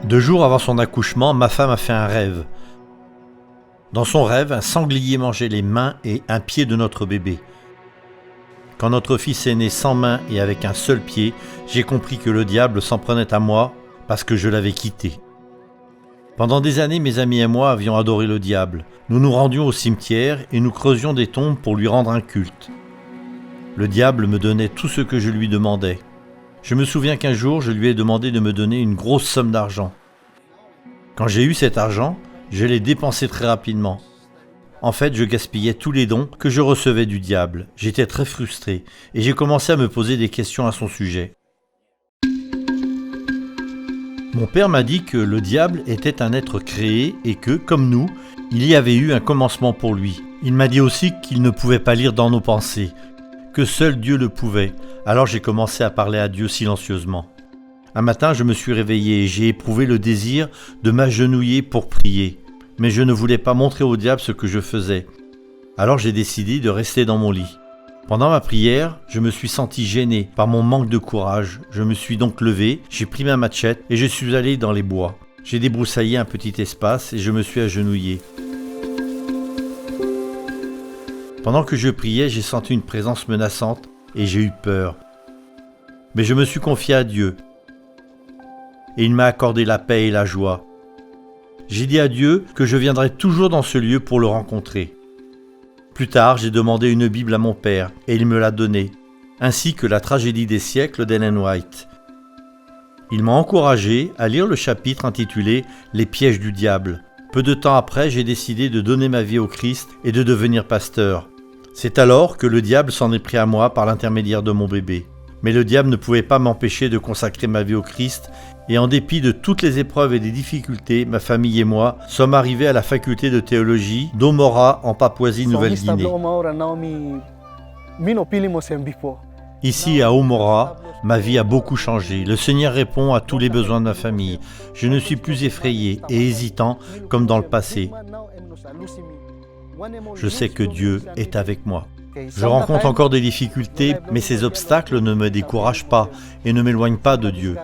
2 jours avant son accouchement, ma femme a fait un rêve. Dans son rêve, un sanglier mangeait les mains et un pied de notre bébé. Quand notre fils est né sans main et avec un seul pied, j'ai compris que le diable s'en prenait à moi parce que je l'avais quitté. Pendant des années, mes amis et moi avions adoré le diable. Nous nous rendions au cimetière et nous creusions des tombes pour lui rendre un culte. Le diable me donnait tout ce que je lui demandais. Je me souviens qu'un jour, je lui ai demandé de me donner une grosse somme d'argent. Quand j'ai eu cet argent, je l'ai dépensé très rapidement. En fait, je gaspillais tous les dons que je recevais du diable. J'étais très frustré et j'ai commencé à me poser des questions à son sujet. Mon père m'a dit que le diable était un être créé et que, comme nous, il y avait eu un commencement pour lui. Il m'a dit aussi qu'il ne pouvait pas lire dans nos pensées, que seul Dieu le pouvait. Alors j'ai commencé à parler à Dieu silencieusement. Un matin, je me suis réveillé et j'ai éprouvé le désir de m'agenouiller pour prier. Mais je ne voulais pas montrer au diable ce que je faisais. Alors j'ai décidé de rester dans mon lit. Pendant ma prière, je me suis senti gêné par mon manque de courage. Je me suis donc levé, j'ai pris ma machette et je suis allé dans les bois. J'ai débroussaillé un petit espace et je me suis agenouillé. Pendant que je priais, j'ai senti une présence menaçante et j'ai eu peur. Mais je me suis confié à Dieu et il m'a accordé la paix et la joie. J'ai dit à Dieu que je viendrais toujours dans ce lieu pour le rencontrer. Plus tard, j'ai demandé une Bible à mon père et il me l'a donnée, ainsi que la tragédie des siècles d'Ellen White. Il m'a encouragé à lire le chapitre intitulé « Les pièges du diable ». Peu de temps après, j'ai décidé de donner ma vie au Christ et de devenir pasteur. C'est alors que le diable s'en est pris à moi par l'intermédiaire de mon bébé. Mais le diable ne pouvait pas m'empêcher de consacrer ma vie au Christ et en dépit de toutes les épreuves et des difficultés, ma famille et moi sommes arrivés à la faculté de théologie d'Omora en Papouasie-Nouvelle-Guinée. Ici à Omora, ma vie a beaucoup changé. Le Seigneur répond à tous les besoins de ma famille. Je ne suis plus effrayé et hésitant comme dans le passé. Je sais que Dieu est avec moi. Je rencontre encore des difficultés, mais ces obstacles ne me découragent pas et ne m'éloignent pas de Dieu.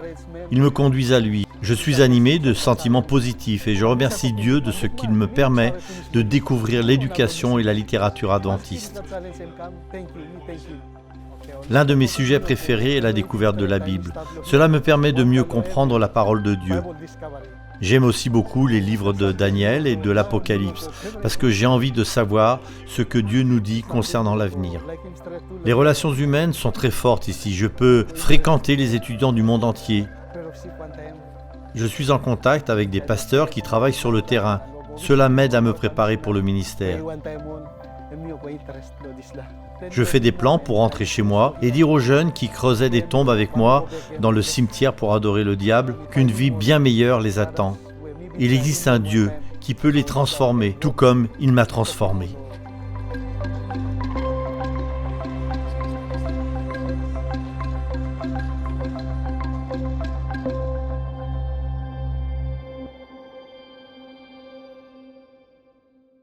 Ils me conduisent à lui. Je suis animé de sentiments positifs et je remercie Dieu de ce qu'il me permet de découvrir l'éducation et la littérature adventiste. L'un de mes sujets préférés est la découverte de la Bible. Cela me permet de mieux comprendre la parole de Dieu. J'aime aussi beaucoup les livres de Daniel et de l'Apocalypse, parce que j'ai envie de savoir ce que Dieu nous dit concernant l'avenir. Les relations humaines sont très fortes ici. Je peux fréquenter les étudiants du monde entier. Je suis en contact avec des pasteurs qui travaillent sur le terrain. Cela m'aide à me préparer pour le ministère. Je fais des plans pour rentrer chez moi et dire aux jeunes qui creusaient des tombes avec moi dans le cimetière pour adorer le diable qu'une vie bien meilleure les attend. Il existe un Dieu qui peut les transformer, tout comme il m'a transformé.